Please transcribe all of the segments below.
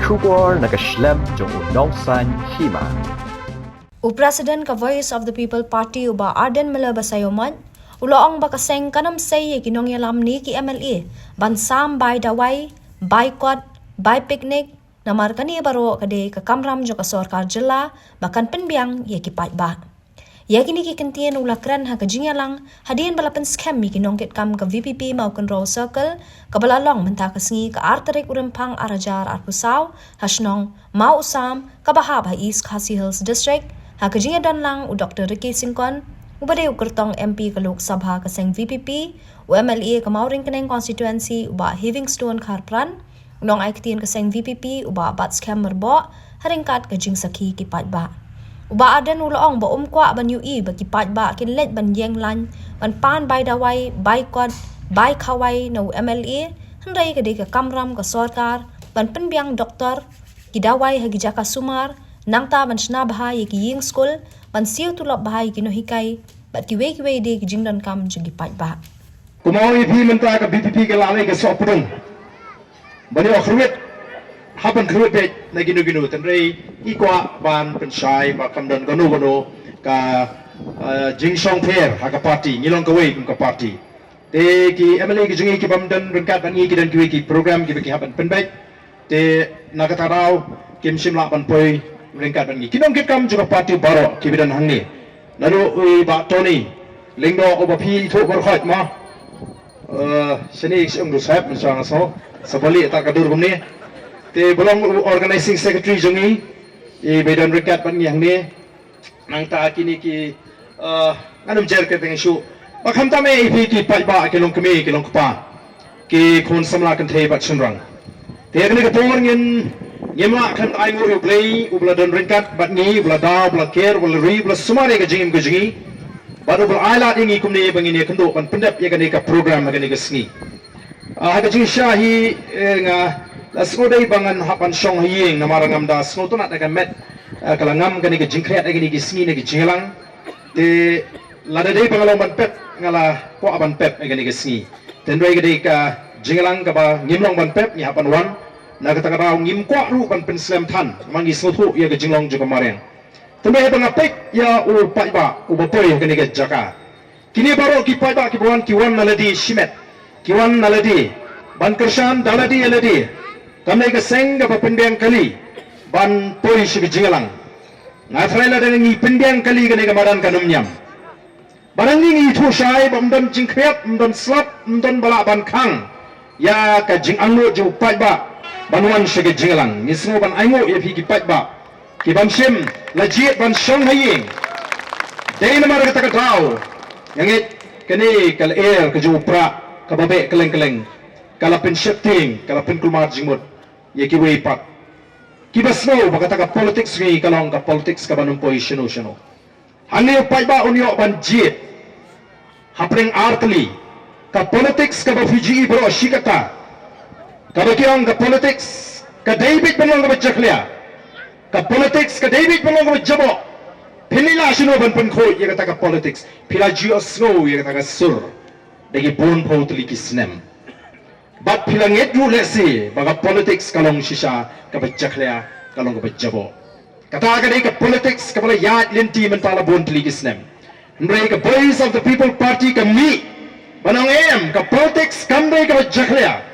Bersyukur nakaslem jong unongsan Hima. President ka Voice of the People Party uba Ardent mela basayoman uloong bakaseng kanam say kinong yalam ni ki MLA bansam by Dawai boycott by picnic namar kani baro kade ka Kamram jo ka Sorkar jilla bakan penbiang ye ki pai ba ye kini ki kentien ulakran ha ka jingalang hadian balapan scam mi kinong ket kam ka VPP mau kan row circle ka balalong menta ka sngi ka arterik urempang arajar arpusaw hasnong mau usam ka bahab ha East Khasi Hills District ha ka jinga dan lang u Dr. Ricky Singkon ubade ukertong MP ka Lok Sabha ka seng VPP u MLA ka Mauring Keneng constituency uba Livingstone Kharpran unong ay kitien ka seng VPP uba bat scam merbo haringkat ka jing saki ki pat ba uba aden uloong ba umkwa ban UI ba ki pat ba kinlet ban yeng lan ban pan by Dawai boycott by khawai no MLA handai ka de ka Kamram ka Sorkar ban penbiang doktor ki Dawai hagi jaka sumar nangta ban shna bahai ki ying school ban siu tulop bahai ki no hikai bat ki we de ki jingdan kam jugi pat ba kumau ipi menta ka BPP ke lalai ke sopung bani akhruet haban khruet be na ginu tanrei ikwa ban penshai ba kamdan ganu ka jingsong fair ha ka party ngilong ka wei ka party te ki MLA ki jingi ki bamdan rengkat ban ngi ki dan ki program ki haban penbai te nakatarau kim simla ban poi rengkat ban ngi kinong kit kam juga party baro ki bidan hangni lalu ba Tony lingdo oba pi thu bor khat ma seni ung du sahab insang so sabali ta kadur gumni te bolong organizing secretary jongi e bedan rekat ban yang ni nang ta kini ki anum jer ke teng shu bakham ta me ipi ki pai ba ke long kemi ke long kpa ki khon samla kan the bat chunrang te ni ka por ngin yema kan ai ngo u play u bla don rekat bat ni bla da bla ker bla ri bla sumare ke jingim ke jingi baru berailat ini kumni bangini kendo kan pendap ya ka program ya ka sngi ha ka jing shahi nga la skodai bangan hapan song hiing namarangam da snotona da met kalangam ka jing khret ka sngi ne jinglang te lada dei bangalong ban pet ngala ko aban pet ka sngi tendoi ka jinglang ka ba ngimlong ban pet ni hapan wan na ka ta ngim kwa ru ban pen slam than mangi snotu ya ka jinglong juga mareng Tumbe bang apik ya u pai ba u bapoi kene ke jaka. Kini baro ki pai ba ki wan naladi shimet. Ki wan naladi ban kershan daladi aladi. Kamne ke seng ga pendeng kali ban poi shi jingalang. Ngafraila dan ngi pendeng kali kene ke madan kanum nyam. Barang ni thu shai bam dan jingkret dan slap dan bala ban khang. Ya ka jing anglo ju pai ba banwan shi jingalang. Ni semua ban aingo ya fi ki pai ba. Ki ban sim la Jied ban song haying dai namar ka takataw ngit kani kal air ka jupra ka babe keleng kala pen shifting kala pen kulmar jingmut ye ki way pak ki basno baka taka politics ngi kalong ka politics ka banum position shino hanni pai ba unyo ban Jied hapring artli ka politics ka ba Fiji bro shikata ka bakyong ka politics ka David banong ka chaklia ka politics ka David belong ka jabo pinila sino ban penkhoi ya kata ka politics pila jio snow ya kata ka sur dagi bon potli kisnem bat pila nget ru lesi baga politics kalong shisha ka bajaklia kalong ka jabo kata ka dai ka politics ka bala yat linti mentala bon tli kisnem ndrei ka voice of the people party ka mi banong em ka politics kam dai ka bajaklia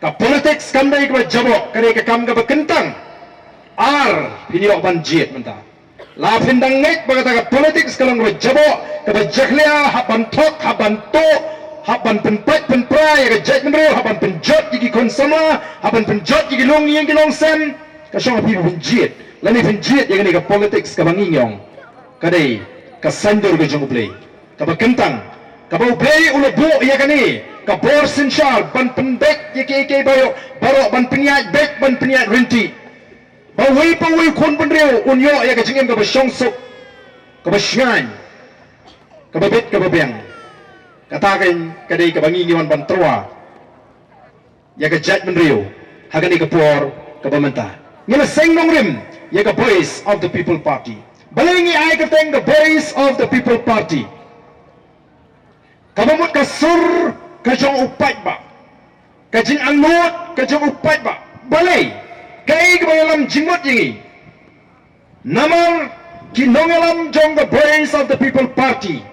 ka politics kam dai ka jabo ka dai ka kam ka bakentang pinyo ban Jied menta la pindang ngait bagata ka politics kalang ba jabo ka ba jaklia haban tok haban to haban penpat penprai ka Jied menro haban penjot gi konsama haban penjot gi long yang gi long sem ka song pi ban Jied la ni ban Jied ya ka politics ka bangingong ka dei ka sandur ga jong play ka ba kentang ka ba play ulo bo ya ka ni ka bor sinshar ban pendek ya ke bayo baro ban penyat bek ban penyat renti Pawai kun penreu unyo ya ka jingem ka basyong sok ka basyan ka babet ka babeng katakan kadai ka bangingiwan bantroa ya ka Jied penreu hagani ka por ka bamenta ngila seng nongrim ya ka voice of the people party balingi ay ka teng the voice of the people party ka mamut ka sur ka jong upat ba ka jing angot ka jong upat ba balay kay ka jingmot yingi namar ki nongalam jong the voice of the people party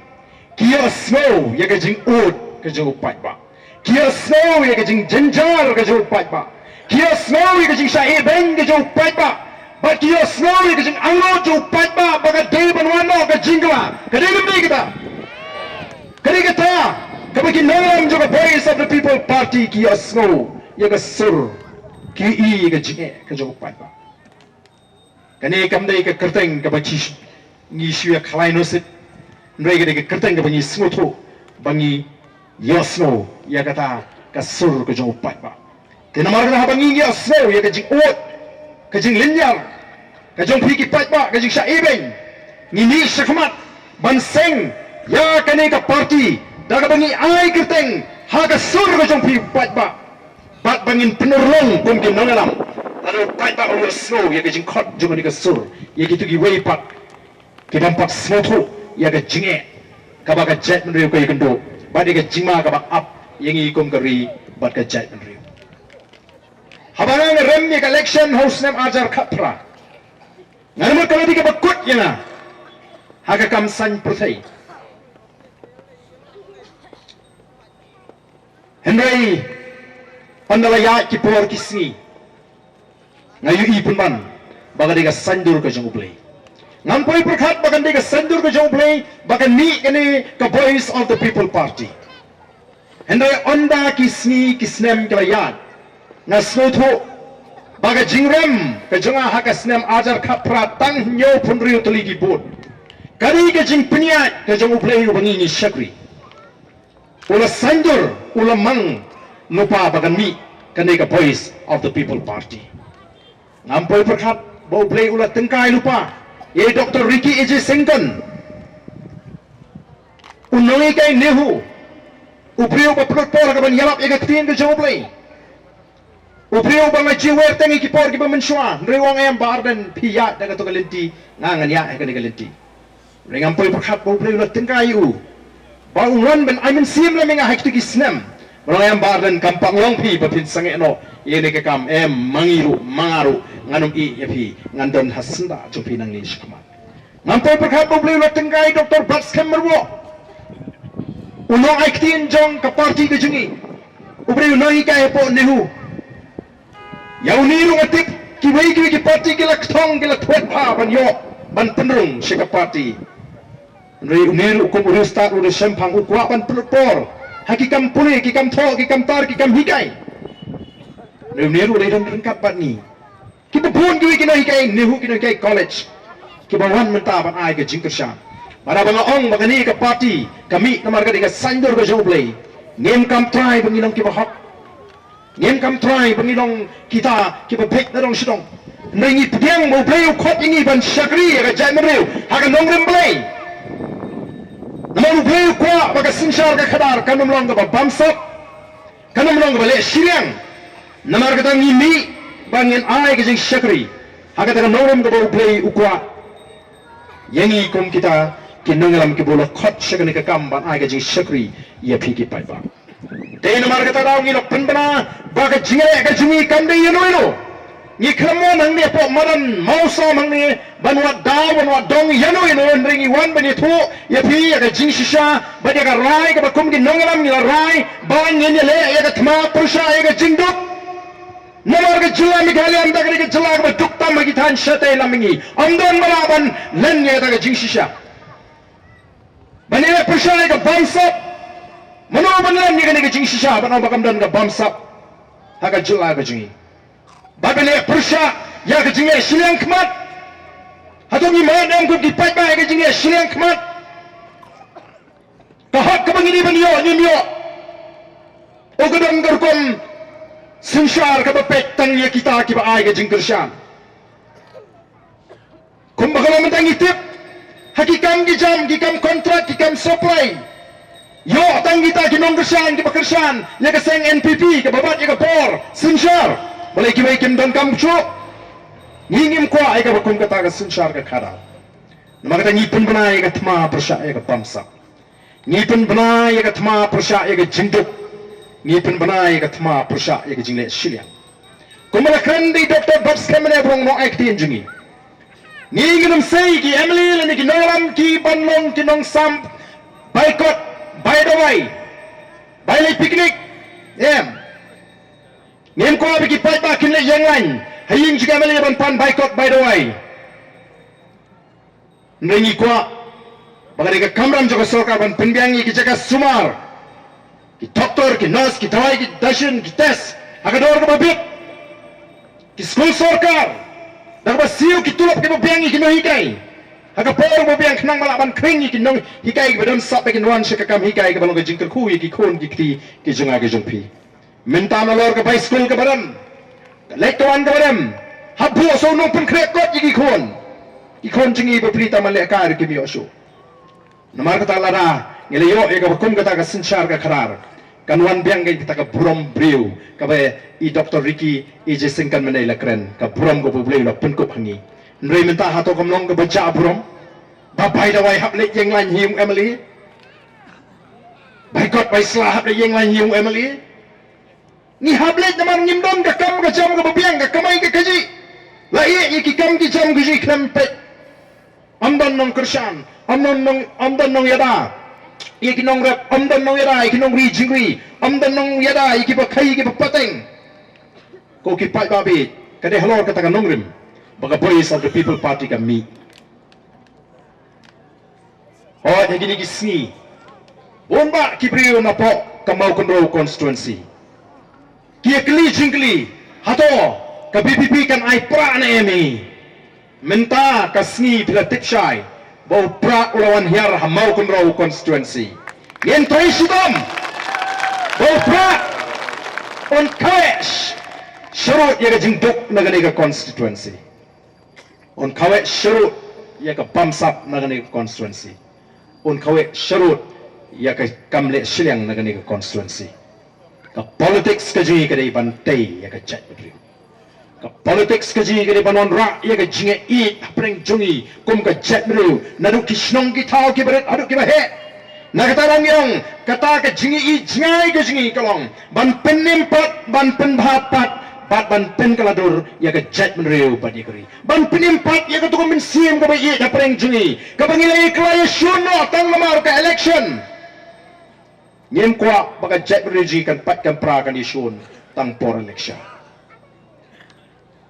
kia snow ya ka jing ut ka jo pat ba kia snow ya ka jing janjar ka jo pat ba kia snow ya ka jing sai beng ka jo pat ba ba kia snow ya ka jing anglo jo pat ba ba ka de banwano ka jingla ka de ni kita kari kita ka ba ki nongalam jong the voice of the people party kia snow ya ka sur ki i ka jing ka jo pat ba kani kam dai ka kerteng ka ba chi ngi shua khlaino sit ndai ka kerteng ka ba ngi smotho bangi yosno ya kata ka sur ka jo pat ba tena mar na bangi yosno ya ka jing ot ka jing linyar ka jong phi ki pat ba ka jing sha ibeng ni ni shakmat ban seng ya kani ka party da ka bangi ai kerteng ha ka sur ka jong phi pat ba bat bangin penurlong kum ki nongalam ado pat ba over snow ya ka jing khot jong ni ka sur ya ki tu ki wei pat ki dampak smotho ya ka jinge ka ba ka jet men riu ka ikendo ba de ka jingma ka ba up yang i kum kari bat ka jet men riu habang rem ni ka election house nam ajar khapra ngarmo ka di ka ba kut yana ha ka kam san prothai henry pandala ya ki por kisni ngayu i punban baga de ka sandur ka jong play ngampoi perkhat bagan de ka sandur ka jong play bagan ni ini ka voice of the people party henry onda kisni kisnem ka yad na snotho baga jingrem ka jonga ha ka snem ajar khapra tang nyo punriu tuli di bot kari ka jing pnya ka jong play bangi ni shakri ula sandur ula mang nupa bagan ni kane ka voice of the people party ngampoi perkhat bau play ula tengkai lupa ye Dr. Ricky Eji Sengkan unoi kai nehu upriu ba plot por ka ban yalap ye ka tien ka jong play upriu ba ma jiwer tengi ki por ki ba menshwa rewang em Ardent pia da ka to kalenti ngangan ya ka ni kalenti ringam poi perkhat bau play ula tengkai u ba unwan ben I mean sim la menga hakti ki snem Rayam Ardent kampang long pi bapin sange no yene ke kam em mangiru mangaru nganum i yapi ngandon hasenda jumpi nang ni shkamat ngampai perkhat bobli lo tenggai Dr. Bats Kamram uno aiktin jong ka party ke jungi ubri unoi ka epo nehu yau ni ru ngatik ki wei ki party ki lak thong ki lak thwet pha ban yo ban penrung shika party rei uniru ko uru start uru sempang u kwa ban por hakikam puli kikam tho kikam tar kikam hikai neru dai dan rengkap bat ni kita pun ki kina hikai nehu kina hikai college ki bawan menta ban ai ke jingkersha para bang ong bagani ka party kami namar ka diga sandur ka joblay ngem kam try bangilong ki bahak ngem kam try bangilong kita ki ba bek na dong sidong ngi pdiang mo play khot ingi ban shakri ka jai mereu ha ka nong rem play namang play kwa baga sinshar ka khadar kanum long ka bamsap kanum long ka le shiriang namar ka tangi ni bangin ai ka jing shakri ha ka ta nong ka ba play ukwa yangi kum kita kinongalam ki bolo khot shakani ka kam ban ai ka jing shakri ya phi ki pai ba te namar ka ta daw ngi lok panbana baga jinge ka jingi kam de yeno yeno ngi khramo nang ne po maran mausa mang ne banwa daw banwa dong yeno yeno ringi wan bani thu ya phi ka jing shisha ba de ka rai ka ba kum ki nongalam ni rai ban ngi le ya ka thma pusha ya ka jing duk namar ka jula mi khale am da ka jula ka duk tam gi than shate lamingi amdon balaban len ya da ka jing shisha bani le pusha ya ka bamsap mano banlan ni ka jing shisha banau bakam dan ka bamsap ha ka jula ka jingi babele pusha ya ka jinge shiliang khmat hatongi madam ko di pai ba ka jinge shiliang khmat ka hak ka bangini banyo nyimyo o ka dang garkom sinshar ka bapek tang ya kita ki ba ai ka jingkershan kum bakalo mentang itip hakikam ki jam ki kam kontrak ki kam supply yo tang kita ki nongkershan ki bakershan ya ka seng NPP ka babat ya ka por sinshar boleh ki kim don kam chu ngim kwa ai ka bakum kata ka sinshar ka khara nama kata ngipun bana ai ka thma persha ai ka pamsa ngipun bana ai ka thma persha ai ka jingduk ngipun bana ai ka thma persha ai ka jingle shiliang Kumala kandi Dr. Babs Kamene Brong no acting jingi. Ni ginum say ki Emily lani ki Noram ki Banlong ki Nong Sam boycott by Dawai by le picnic Ngim ko abi ki pai ba kin le yang lain haying juga Emily ban pan boycott by Dawai Nengi ko bagari ka Kamram jaga Sorkar ban penbiangi ki jaga Sumar ki doktor ki nurse ki Dawai ki dashin ki test agador ka babit ki school Sorkar dah basiu ki tulap ki biangi ki no hikai aga por mo biang knang malaban kring ki no hikai ki badon sap ki nuan shaka kam hikai ki balong jingker khu ki khon ki jonga ki jongpi minta nolor ka bai school ka baram lektawan ka baram habu so no pen krek kot ki khon jingi beprita male kar ki mi osho namar kata lara ngele yo e ka hukum kata ka sinchar ka kharar kanwan biang ka kita ka brom briu ka ba I Dr. Ricky I jesengkan menai la kren ka brom go bublei la pen ko phangi nrei minta hato kamlong ka baca brom ba bai Dawai hap le yeng lan hiung Emily bai kot bai sla hap le yeng lan hiung Emily ni hap le namar ngimdon ka kam ka jam ka biang ka kamai ka kaji la ye ki kam ki jam ki khem pe amdan nong kershan amdan nong yada iki nong rap amdan nong yada iki nong ri jingri amdan nong yada iki ba khai iki ba pateng ko ki pai babi kade halor kata ka nongrim baga voice of the people party ka mi oh ya gini gisni bomba ki brio na po ka mau control constituency ki ekli jingli hato ka BPP kan ai pra na emi minta ka sni pila tipshai bau pra ulawan hiar ha mau control constituency yen toi sidom bau pra on cash Syurut ia ka jingduk nagani ka constituency. On kawet syurut ia ka bamsap nagani ka constituency. On kawet syurut ia ka kamle silyang nagani ka constituency. Ka politics ka jingi ka day bantay ia ka chat bedri. Ka politics ka jingi ka day banon ra ia ka jingi eat apreng jungi kum ka chat bedri. Naduk ki shnong ki tau ki berit aduk ki bahe. Nagatarang yung kata ka jingi i jingay ka jingi kalong. Ban penimpat ban penbapat bat ban pen kaladur ya ka jet menriu padi keri ban penimpat ya ka tukang mensim ka bayi da preng jungi ka bangilai klaya shuno tang lamar ka election ngem kwa baka jet menriu kan pat kan pra kan isun tang por election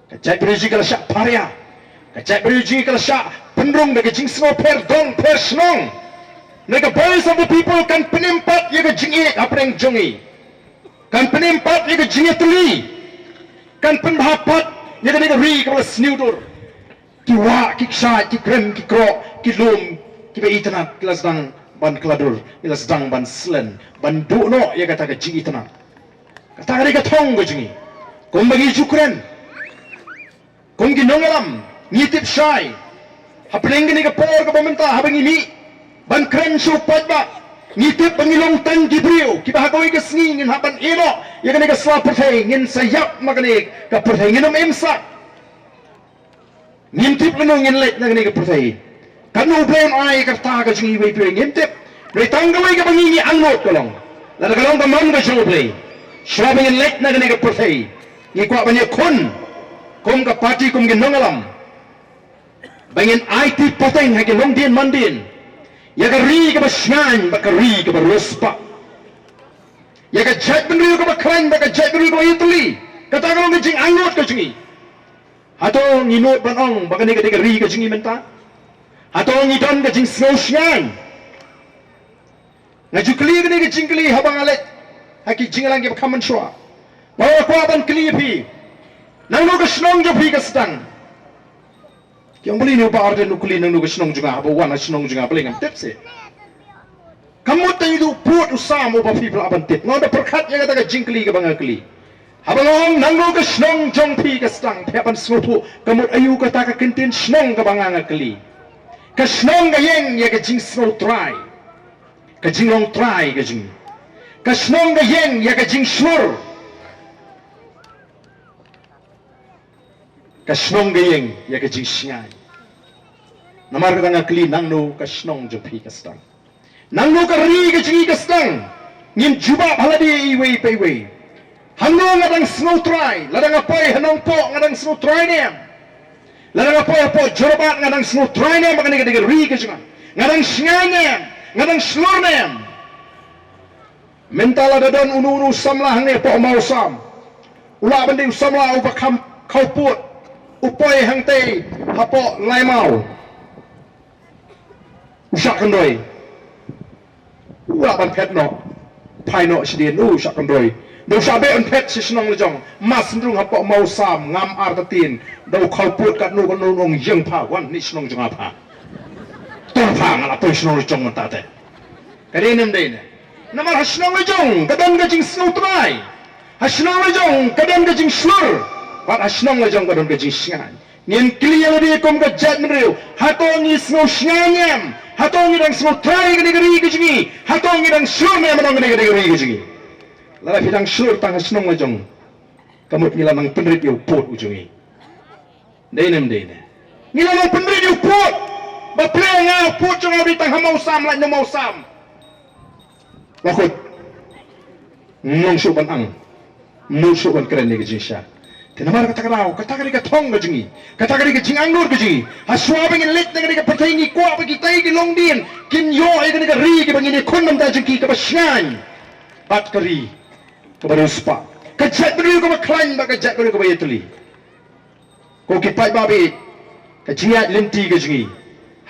ka jet menriu ka syak paria ka jet menriu ka syak pendrung da ka jing smo per dong per snong na ka voice of the people kan penimpat ya ka jingi apreng jungi kan penimpat ya ka jingi tuli kan pendapat yang kena ri kepada seniudur kiwa kiksha kikrem kikro kilum kiba itanat kila sedang ban keladur kila sedang ban selen ban duno ya kata ke jingi itanat kata kari ke tong ke jingi kum bagi cukren kum ginongalam ngitip syai hapeleng gini ke por ke pemerintah habang ini ban kren syupat ba ngitip pangilong tan gibriu kibahagaway ka sningin haban ino ya kani ka sla pertay ngin sayap magani ka pertay nginom imsak ngintip lano ngin let na kani ka pertay kanu blame ay karta ka jingi way tuwe ngintip ray tanggaway ka pangingi angot kalong lada kalong tamang ka jingi play syabang ngin let na kani ka pertay ngikwa ba niya kum ka party kum ginongalam bangin IT poteng hagi long din mandin ya ka ri ka basyan ba ka ri ka baruspa ya ka jet benriu ka bakran ba ka jet benriu ka ituli kata ka long jing angot ka jingi hato nginot banong ba ka ni ka ri ka jingi menta hato ngidon ka jing snowsyan ngajukli ka ni ka jingkli habang alet haki jingalang ka kaman shwa bawa kwa ban kli pi nang no ka snong jo pi ka stang yang beli ni upah Ardent nukli nang nugas senong juga, apa wana senong juga beli ngam tips kamu tahu itu put usam upah people aban tip, ngau ada perkat yang kata jingkli ke bangakli, abang nang nugas senong jong pi ke stang, piapan semupu, kamu ayu kata ke kentin senong ke bangakli, ke senong ke yang ya ke jing senong try, ke jing long try ke jing, ke senong ke yang ya ke jing snor. Kasnong gayeng ya ka jing siyay namar ka nga kli nang no kasnong jopi kastang nang no ka ri ka jingi kastang ngin juba haladi iway payway Hanong ngadang snow try, ladang apoy hanong po ngadang snow try nem. Ladang apoy jorobat ngadang snow try nem makan ngadang ri ke junga. Ngadang snganya, ngadang slor nem. Mentala dadon unu samlah ne po mau sam. Ula banding samlah ubakam kau put. Upoy hang te hapo lai mau. Usak kendoi. Ula ban pet no. Pai no sedien usak kendoi. Dau sabe on pet si senong lejong. Mas ndrung hapo mau sam ngam artatin. Dau kau put kat nu nong yang pa wan ni senong jong apa. Tong pa ngala po senong lejong mentate. Kadenem dene. Namar hasnong lejong kadang gajing snow try. Hasnong lejong kadang gajing slur. Pat hasnong lejong kadang gajing singan. Ngin kiliya di kom ka jat mreu. Hatong ni snow singanyam. Hatong ni dang snow try gani gajingi. Hatong ni dang slur me manong gani gajingi. Lara fidang slur tang hasnong lejong. Kamut ngilanang penrit yu pot ujungi. Denem dene. Ngilanang penrit yu pot. Ba play nga pot jong abi tang hamau sam la nyamau sam. Lakot nong suban ang nong suban keren ni gejisha tenamar katakarau katakari ka thong gejingi katakari ka jing angur gejingi haswabing in lit ngari ka patingi kwa bagi tai ki longdin kin yo ai ngari ka ri ki bangini khonnam da jingki ka basyan bat kari ka baruspa ka jet bri ka klan ba ka jet bri ka bayetli ko ki pai babi ka jiat linti gejingi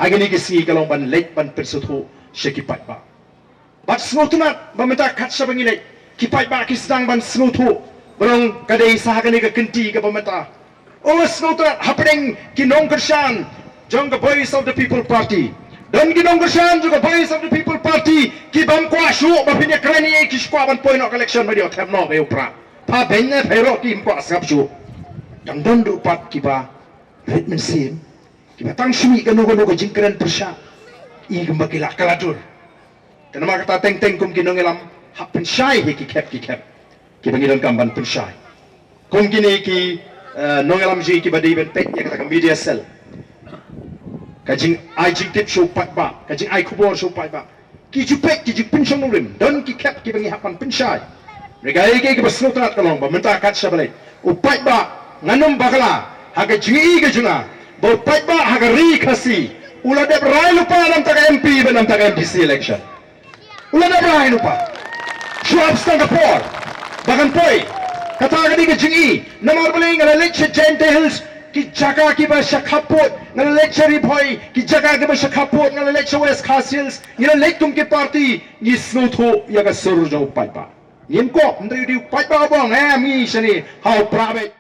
hagini ki si ka long ban lek ban persuthu sheki pai ba Bat snotunat bamenta kat sa bangilay kipai ba kisdang ban snotu barong kadai sahagani ka kenti ka bamenta o snotunat happening kinong kersyan jong the voice of the people party dan kinong kersyan juga voice of the people party ki bam kwa shu bapinya krani ki skwa ban point of election medio tem no be upra pa benna phero ki kwa sap shu dang don du pat ki ba ritmen sim ki ba tang shumi ka no ko jingkran persya I gambakila kaladur Tenama kata teng kum kinong ilam hak pensyai ki kep ki bangidan kamban pensyai kum kini ki nong ilam ji ki badai ben pet ya kata media cell kajing ai jing tip show pat ba kajing ai kubor show pat ba ki jupek ki jing pensyong nurim don ki kep ki bangi hapan pensyai mereka ki basno tanat kalong ba menta kat sabale upat ba nganum bakala haga jingi ke junga bo pat ba haga ri khasi ula de rai lupa nam tak MP benam tak MPC election Ulan na berahin lupa. Suap setengah por. Bahkan poi. Kata kali ke jingi. Namar boleh ngalalek sejente hills. Ki jaga ki ba syakapot. Ngalalek seri poi. Ki jaga ki ba syakapot. Ngalalek West Khas Hills. Ngalalek tum ke parti. Ni snutho yaga surujau pai pa. Ngim ko. Ndri di pai pa bong. Mi sini. How private.